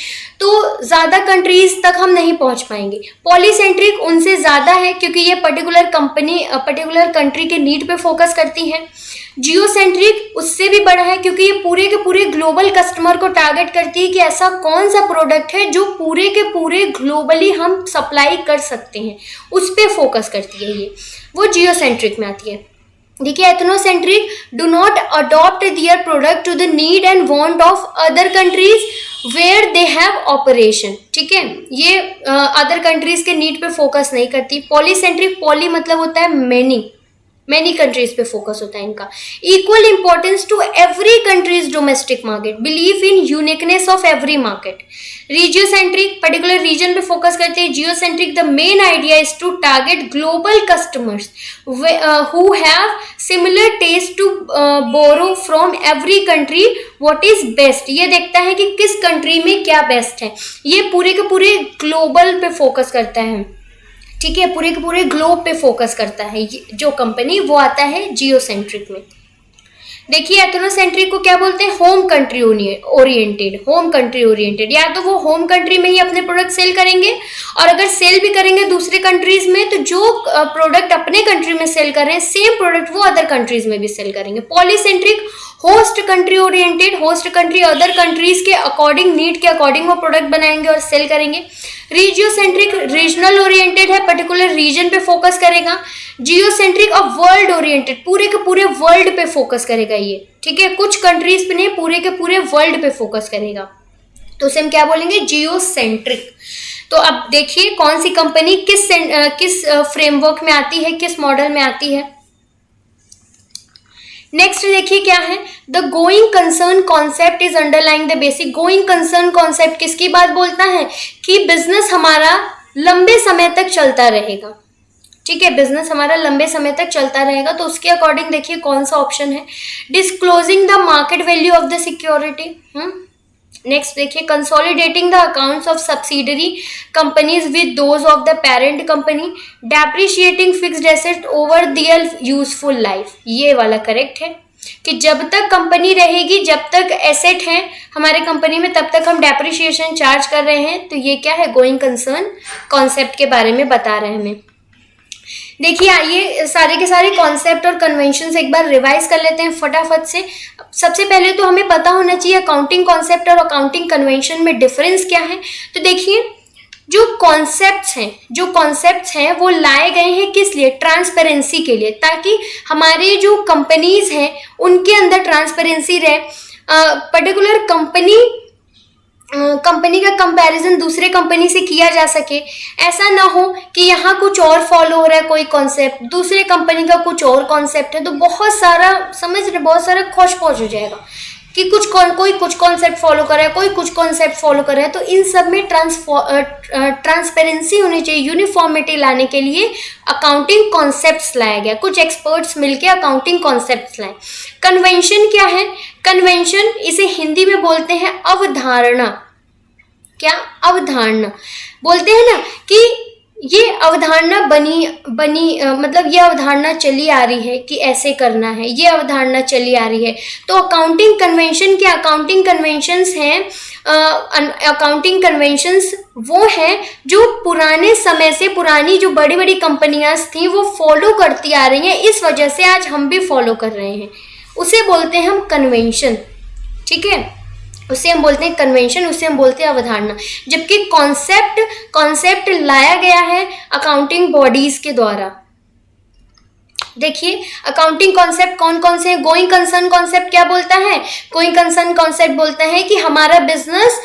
तो ज्यादा कंट्रीज तक हम नहीं पहुंच पाएंगे। पॉलीसेंट्रिक उनसे ज्यादा है क्योंकि ये पर्टिकुलर कंट्री के नीड पे फोकस करती है। जियोसेंट्रिक उससे भी बड़ा है क्योंकि ये पूरे के पूरे ग्लोबल कस्टमर को टारगेट करती है कि ऐसा कौन सा प्रोडक्ट है जो पूरे के पूरे ग्लोबली हम सप्लाई कर सकते हैं, उस पे फोकस करती है, ये वो जियोसेंट्रिक में आती है। देखिए ethnocentric do not adopt their product to the need and want of other countries where they have operation, ठीक है, ये अदर कंट्रीज के नीड पे फोकस नहीं करती। पॉलीसेंट्रिक, पॉली मतलब होता है मैनी, मैनी कंट्रीज पे फोकस होता है इनका। Equal importance to every country's domestic market, believe in uniqueness of every market. Regiocentric, particular region पे फोकस करते हैं। Geocentric, the main idea is to target global customers who have similar taste to borrow from every country what is best. ये देखता है कि किस कंट्री में क्या बेस्ट है। ये पूरे के पूरे ग्लोबल पे फोकस करता है, ठीक है, पूरे के पूरे ग्लोब पे फोकस करता है जो कंपनी, वो आता है जियोसेंट्रिक में। देखिए एथनोसेंट्रिक को क्या बोलते हैं, home country oriented. Home country oriented, या तो वो होम कंट्री में ही अपने प्रोडक्ट सेल करेंगे, और अगर सेल भी करेंगे दूसरे कंट्रीज में तो जो प्रोडक्ट अपने कंट्री में सेल कर रहे हैं सेम प्रोडक्ट वो अदर कंट्रीज में भी सेल करेंगे। Polycentric, host country oriented, host country other countries के अकॉर्डिंग, नीड के अकॉर्डिंग वो प्रोडक्ट बनाएंगे और सेल करेंगे। रीजियोसेंट्रिक, रीजनल ओरिएंटेड है, पर्टिकुलर रीजन पे फोकस करेगा। जियोसेंट्रिक और वर्ल्ड ओरिएंटेड, पूरे के पूरे वर्ल्ड पे फोकस करेगा ये, ठीक है, कुछ कंट्रीज पे नहीं, पूरे के पूरे वर्ल्ड पे फोकस करेगा, तो उसे हम क्या बोलेंगे, जियोसेंट्रिक। तो अब देखिए कौन सी कंपनी किस फ्रेमवर्क में आती है, किस मॉडल में आती है। नेक्स्ट देखिए क्या है, the going concern concept is underlying the basic. Going concern concept किसकी बात बोलता है कि बिजनेस हमारा लंबे समय तक चलता रहेगा, ठीक है, बिजनेस हमारा लंबे समय तक चलता रहेगा। तो उसके अकॉर्डिंग देखिए कौन सा ऑप्शन है, disclosing the market value of the security. Next देखिए, consolidating the accounts of subsidiary companies with those of the parent company, depreciating fixed asset over their useful life. ये वाला करेक्ट है कि जब तक कंपनी रहेगी, जब तक एसेट है हमारे कंपनी में, तब तक हम डेप्रिशिएशन चार्ज कर रहे हैं। तो ये क्या है, गोइंग कंसर्न कॉन्सेप्ट के बारे में बता रहे हैं हमें। देखिए आइए सारे के सारे कॉन्सेप्ट और कन्वेंशन एक बार रिवाइज कर लेते हैं फटाफट से। सबसे पहले तो हमें पता होना चाहिए अकाउंटिंग कॉन्सेप्ट और अकाउंटिंग कन्वेंशन में डिफरेंस क्या है। तो देखिए जो कॉन्सेप्ट्स हैं वो लाए गए हैं किस लिए, ट्रांसपेरेंसी के लिए, ताकि हमारे जो कंपनीज हैं उनके अंदर ट्रांसपेरेंसी रहे। पर्टिकुलर कंपनी का कंपैरिजन दूसरे कंपनी से किया जा सके। ऐसा ना हो कि यहाँ कुछ और फॉलो हो रहा है कोई कॉन्सेप्ट, दूसरे कंपनी का कुछ और कॉन्सेप्ट है, तो बहुत सारा बहुत सारा खोज पहुँच हो जाएगा कि कोई कुछ कॉन्सेप्ट फॉलो कर रहा है, कोई कुछ कॉन्सेप्ट फॉलो कर रहा है। तो इन सब में ट्रांसपेरेंसी होनी चाहिए। यूनिफॉर्मिटी लाने के लिए अकाउंटिंग कॉन्सेप्ट्स लाया गया, कुछ एक्सपर्ट्स मिलके अकाउंटिंग कॉन्सेप्ट्स लाए। कन्वेंशन क्या है, कन्वेंशन इसे हिंदी में बोलते हैं अवधारणा। क्या, अवधारणा बोलते हैं ना कि ये अवधारणा मतलब ये अवधारणा चली आ रही है कि ऐसे करना है, ये अवधारणा चली आ रही है। तो अकाउंटिंग कन्वेंशन क्या, अकाउंटिंग कन्वेंशंस हैं, अकाउंटिंग कन्वेंशंस वो हैं जो पुराने समय से पुरानी जो बड़ी बड़ी कंपनियां थी वो फॉलो करती आ रही हैं, इस वजह से आज हम भी फॉलो कर रहे हैं, उसे बोलते हैं हम कन्वेंशन, ठीक है, उसे हम बोलते हैं कन्वेंशन, उसे हम बोलते हैं अवधारणा। जबकि कॉन्सेप्ट लाया गया है अकाउंटिंग बॉडीज के द्वारा। देखिए अकाउंटिंग कॉन्सेप्ट कौन कौन से हैं। गोइंग कंसर्न कॉन्सेप्ट क्या बोलता है, गोइंग कंसर्न कॉन्सेप्ट बोलता है कि हमारा बिजनेस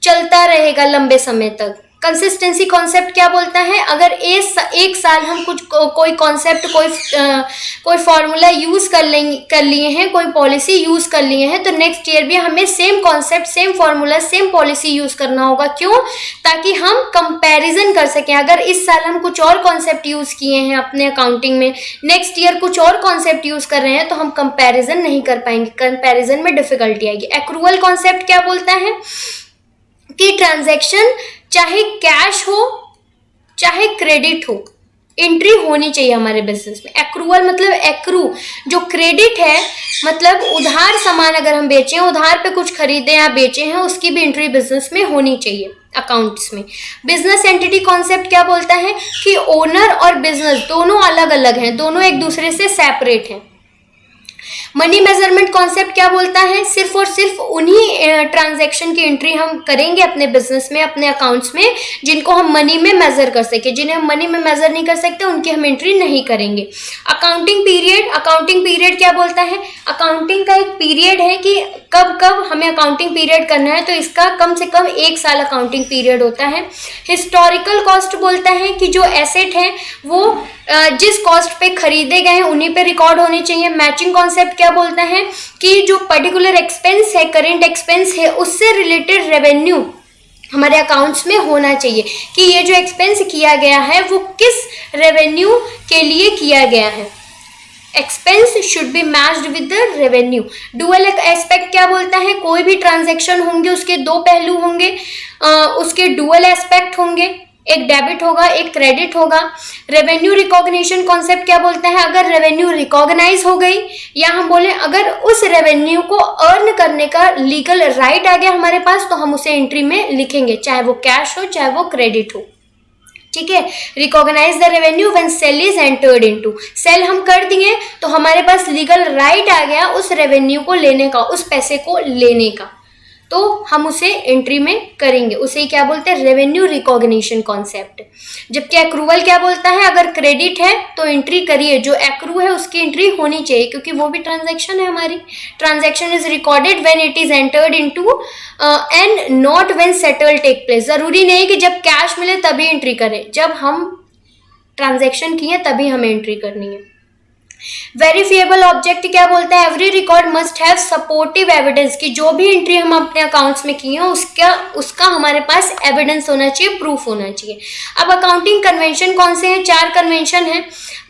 चलता रहेगा लंबे समय तक। कंसिस्टेंसी कॉन्सेप्ट क्या बोलता है, अगर एक साल हम कोई कॉन्सेप्ट कोई फॉर्मूला यूज कर लिए हैं, कोई पॉलिसी यूज कर लिए हैं, तो नेक्स्ट ईयर भी हमें same concept, same formula, same policy use करना होगा। क्यों, ताकि हम कंपैरिजन कर सकें। अगर इस साल हम कुछ और कॉन्सेप्ट यूज किए हैं अपने अकाउंटिंग में, नेक्स्ट ईयर कुछ और कॉन्सेप्ट यूज कर रहे हैं, तो हम कंपैरिजन नहीं कर पाएंगे, कंपैरिजन में डिफिकल्टी आएगी। एक्रूअल कॉन्सेप्ट क्या बोलता है कि ट्रांजैक्शन चाहे कैश हो चाहे क्रेडिट हो, एंट्री होनी चाहिए हमारे बिजनेस में। एक्रूअल मतलब एक्रू, जो क्रेडिट है मतलब उधार सामान अगर हम बेचें, उधार पे कुछ खरीदे या बेचे हैं, उसकी भी एंट्री बिजनेस में होनी चाहिए अकाउंट्स में। बिजनेस एंटिटी कॉन्सेप्ट क्या बोलता है कि ओनर और बिजनेस दोनों अलग अलग हैं, दोनों एक दूसरे से सेपरेट हैं। मनी मेजरमेंट कॉन्सेप्ट क्या बोलता है, सिर्फ और सिर्फ उन्हीं ट्रांजैक्शन की एंट्री हम करेंगे अपने बिजनेस में, अपने अकाउंट्स में, जिनको हम मनी में मेजर कर सके। जिन्हें हम मनी में मेजर नहीं कर सकते उनकी हम एंट्री नहीं करेंगे। अकाउंटिंग पीरियड क्या बोलता है, अकाउंटिंग का एक पीरियड है कि कब कब हमें अकाउंटिंग पीरियड करना है, तो इसका कम से कम 1 साल अकाउंटिंग पीरियड होता है। हिस्टोरिकल कॉस्ट बोलता है कि जो एसेट है वो जिस कॉस्ट पे खरीदे गए हैं उन्हीं पे रिकॉर्ड होने चाहिए। मैचिंग कॉन्सेप्ट क्या बोलता है कि जो पर्टिकुलर एक्सपेंस है, करेंट एक्सपेंस है, उससे रिलेटेड रेवेन्यू हमारे अकाउंट्स में होना चाहिए कि ये जो एक्सपेंस किया गया है वो किस रेवेन्यू के लिए किया गया है। Expense should be matched with the revenue. Dual aspect क्या बोलता है, कोई भी ट्रांजैक्शन होंगे उसके 2 पहलू होंगे, उसके डुअल एस्पेक्ट होंगे, एक डेबिट होगा एक क्रेडिट होगा। रेवेन्यू रिकॉग्निशन कॉन्सेप्ट क्या बोलता है, अगर रेवेन्यू रिकॉग्नाइज हो गई या हम बोले अगर उस रेवेन्यू को अर्न करने का लीगल राइट आ गया हमारे पास, तो हम उसे एंट्री में लिखेंगे, चाहे वो कैश हो चाहे वो क्रेडिट हो। ठीक है, recognise the revenue when sale is entered into. Sale हम कर दिए तो हमारे पास लीगल राइट आ गया उस रेवेन्यू को लेने का, उस पैसे को लेने का, तो हम उसे एंट्री में करेंगे। उसे ही क्या बोलते हैं, रेवेन्यू रिकॉग्निशन कॉन्सेप्ट। जबकि एक्रूवल क्या बोलता है, अगर क्रेडिट है तो एंट्री करिए, जो एक्रू है उसकी एंट्री होनी चाहिए क्योंकि वो भी ट्रांजैक्शन है हमारी। Transaction is recorded when it is entered into and not when settle take place. जरूरी नहीं कि जब कैश मिले तभी एंट्री करें, जब हम ट्रांजैक्शन किए तभी हमें एंट्री करनी है। वेरिफिएबल ऑब्जेक्ट क्या बोलता है, every record must have supportive evidence, कि जो भी एंट्री हम अपने अकाउंट्स में किए हैं उसका हमारे पास एविडेंस होना चाहिए, प्रूफ होना चाहिए। अब अकाउंटिंग कन्वेंशन कौन से हैं, 4 कन्वेंशन है।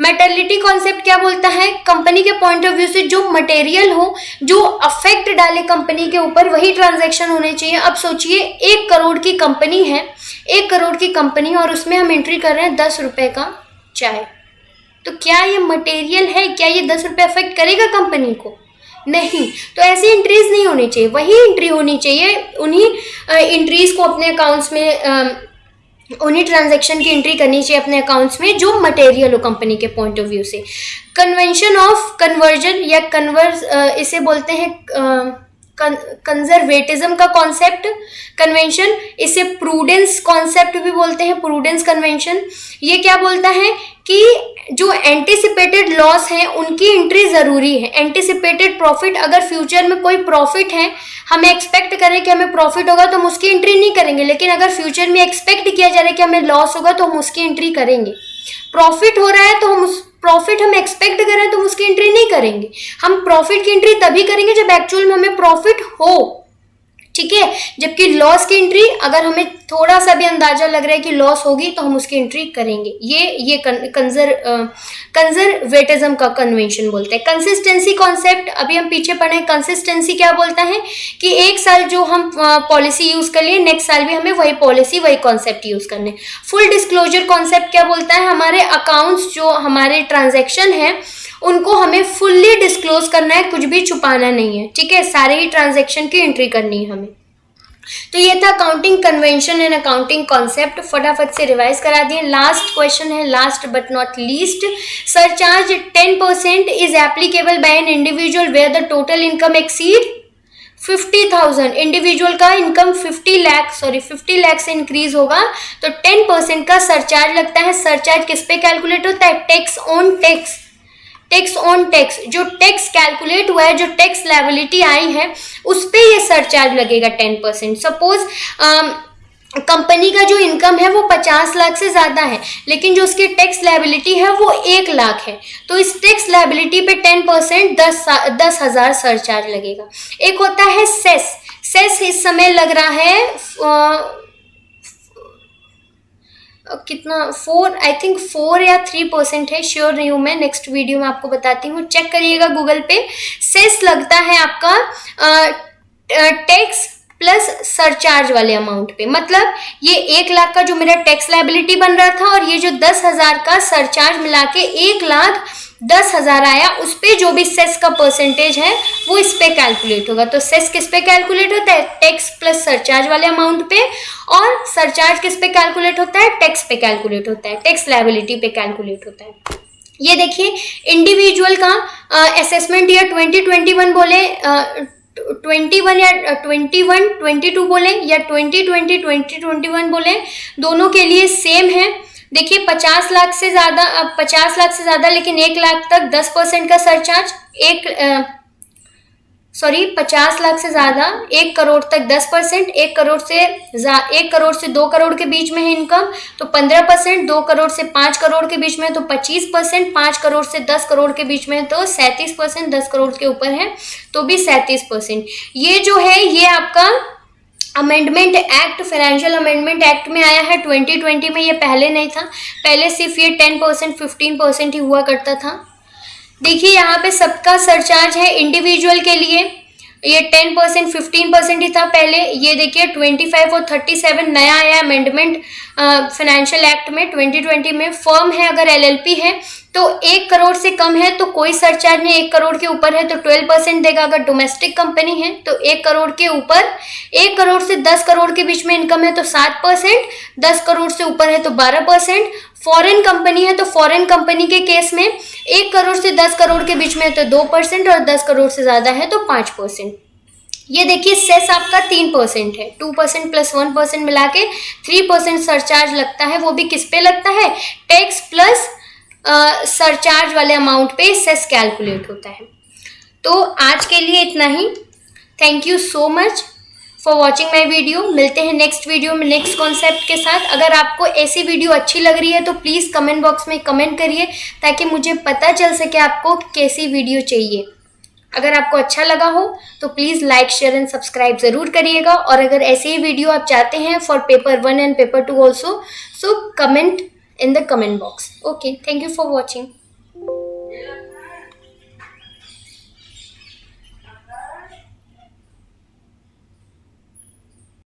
मेटर्निटी कॉन्सेप्ट क्या बोलता है, कंपनी के पॉइंट ऑफ व्यू से जो मटेरियल हो, जो अफेक्ट डाले कंपनी के ऊपर, वही ट्रांजेक्शन होने चाहिए। अब सोचिए 1 करोड़ की कंपनी है, 1 करोड़ की कंपनी, और उसमें हम एंट्री कर रहे हैं 10 रुपए का चाय, तो क्या ये मटेरियल है, क्या ये 10 रुपये अफेक्ट करेगा कंपनी को? नहीं। तो ऐसी एंट्रीज नहीं होनी चाहिए, वही एंट्री होनी चाहिए, उन्हीं एंट्रीज को अपने अकाउंट्स में, उन्हीं ट्रांजैक्शन की एंट्री करनी चाहिए अपने अकाउंट्स में जो मटेरियल हो कंपनी के पॉइंट ऑफ व्यू से। कन्वेंशन ऑफ कन्वर्जन या इसे बोलते हैं कंजर्वेटिज्म का कॉन्सेप्ट कन्वेंशन, इसे प्रूडेंस कॉन्सेप्ट भी बोलते हैं, प्रूडेंस कन्वेंशन। ये क्या बोलता है कि जो एंटिसिपेटेड लॉस है उनकी एंट्री जरूरी है। एंटिसिपेटेड प्रॉफिट, अगर फ्यूचर में कोई प्रॉफिट है, हमें एक्सपेक्ट करें कि हमें प्रॉफिट होगा तो हम उसकी एंट्री नहीं करेंगे, लेकिन अगर फ्यूचर में एक्सपेक्ट किया जा रहा है कि हमें लॉस होगा तो हम उसकी एंट्री करेंगे। प्रॉफिट हो रहा है तो हम प्रॉफिट हम एक्सपेक्ट कर रहे हैं तो हम उसकी एंट्री नहीं करेंगे, हम प्रॉफिट की एंट्री तभी करेंगे जब एक्चुअल में हमें प्रॉफिट हो। ठीक है, जबकि लॉस की एंट्री अगर हमें थोड़ा सा भी अंदाजा लग रहा है कि लॉस होगी तो हम उसकी एंट्री करेंगे। ये कंजर्वेटिज्म का कन्वेंशन बोलते हैं। कंसिस्टेंसी कॉन्सेप्ट अभी हम पीछे पढ़े। कंसिस्टेंसी क्या बोलता है कि 1 साल जो हम पॉलिसी यूज कर लिए, नेक्स्ट साल भी हमें वही पॉलिसी वही कॉन्सेप्ट यूज करने। फुल डिस्क्लोजर कॉन्सेप्ट क्या बोलता है, हमारे अकाउंट्स जो हमारे ट्रांजेक्शन है उनको हमें फुल्ली डिस्क्लोज करना है, कुछ भी छुपाना नहीं है। ठीक है, सारे ही ट्रांजैक्शन की एंट्री करनी है हमें। तो ये था accounting convention and accounting concept. फटाफट से रिवाइज करा दिए। लास्ट क्वेश्चन है, last but not least, surcharge 10% is applicable by an individual where the total income exceed 50,000। Individual का इनकम 50 लाख से इंक्रीज होगा तो 10% का सरचार्ज लगता है। सरचार्ज किस पे कैलकुलेट होता है, tax on tax. Tax on tax, जो टैक्स कैलकुलेट हुआ है, जो टैक्स लायबिलिटी आई है उस पे ये सरचार्ज लगेगा 10%। सपोज कंपनी का जो इनकम है वो 50 लाख से ज्यादा है, लेकिन जो उसकी टैक्स लायबिलिटी है वो 1 लाख है, तो इस टैक्स लायबिलिटी पे 10% 10,000 सरचार्ज लगेगा। एक होता है सेस। सेस इस समय लग रहा है कितना 4 या 3% है, श्योर नहीं हूं मैं, नेक्स्ट वीडियो में आपको बताती हूँ, चेक करिएगा गूगल पे। सेस लगता है आपका टैक्स प्लस सरचार्ज वाले अमाउंट पे। मतलब ये 1 लाख का जो मेरा टैक्स लायबिलिटी बन रहा था और ये जो 10,000 का सरचार्ज मिला के 1,10,000 आया, उस पे जो भी सेस का परसेंटेज है वो इस पे कैलकुलेट होगा। तो सेस किस पे कैलकुलेट होता है, टैक्स प्लस सरचार्ज वाले अमाउंट पे, और सरचार्ज किस पे कैलकुलेट होता है, टैक्स पे कैलकुलेट होता है, टैक्स लायबिलिटी पे कैलकुलेट होता है। ये देखिए इंडिविजुअल का असेसमेंट ईयर 2021 बोले 21 या 22 बोले या 2021 बोले, दोनों के लिए सेम है। देखिए 50 लाख से ज्यादा, लेकिन 1 लाख तक 10% का सरचार्ज, सॉरी 50 लाख से ज़्यादा 1 करोड़ तक 10%, 1 करोड़ से 2 करोड़ के बीच में है इनकम तो 15%, 2 करोड़ से 5 करोड़ के बीच में है तो 25%, 5 करोड़ से 10 करोड़ के बीच में है तो 37%, 10 करोड़ के ऊपर है तो भी 37%। ये जो है ये आपका amendment act, financial amendment act में आया है 2020 में, ये पहले नहीं था। पहले सिर्फ ये 10%, 15% ही हुआ करता था। देखिए यहाँ पे सबका सरचार्ज है इंडिविजुअल के लिए ये 10%, 15% ही था पहले। ये देखिए 25 और 37 नया आया अमेंडमेंट फाइनेंशियल एक्ट में 2020 में। फर्म है अगर LLP है तो 1 करोड़ से कम है तो कोई सरचार्ज नहीं, 1 करोड़ के ऊपर है तो 12% देगा। अगर डोमेस्टिक कंपनी है तो 1 करोड़ के ऊपर, 1 करोड़ से 10 करोड़ के बीच में इनकम है तो 7%, 10 करोड़ से ऊपर है तो 12%। फॉरेन कंपनी है तो फॉरेन कंपनी के केस में 1 करोड़ से 10 करोड़ के बीच में है तो 2% और 10 करोड़ से ज़्यादा है तो 5%। ये देखिए सेस आपका 3% है, 2% प्लस 1% मिला के 3% सरचार्ज लगता है। वो भी किस पे लगता है? टैक्स प्लस सरचार्ज वाले अमाउंट पे सेस कैलकुलेट होता है। तो आज के लिए इतना ही। Thank you so much for watching my video. मिलते हैं नेक्स्ट वीडियो में नेक्स्ट कॉन्सेप्ट के साथ। अगर आपको ऐसी वीडियो अच्छी लग रही है तो प्लीज़ कमेंट बॉक्स में कमेंट करिए ताकि मुझे पता चल सके आपको कैसी वीडियो चाहिए। अगर आपको अच्छा लगा हो तो please like, share and subscribe ज़रूर करिएगा। और अगर ऐसे ही वीडियो आप चाहते हैं for paper 1 and paper 2 also, so comment in the comment box. Okay, thank you for watching.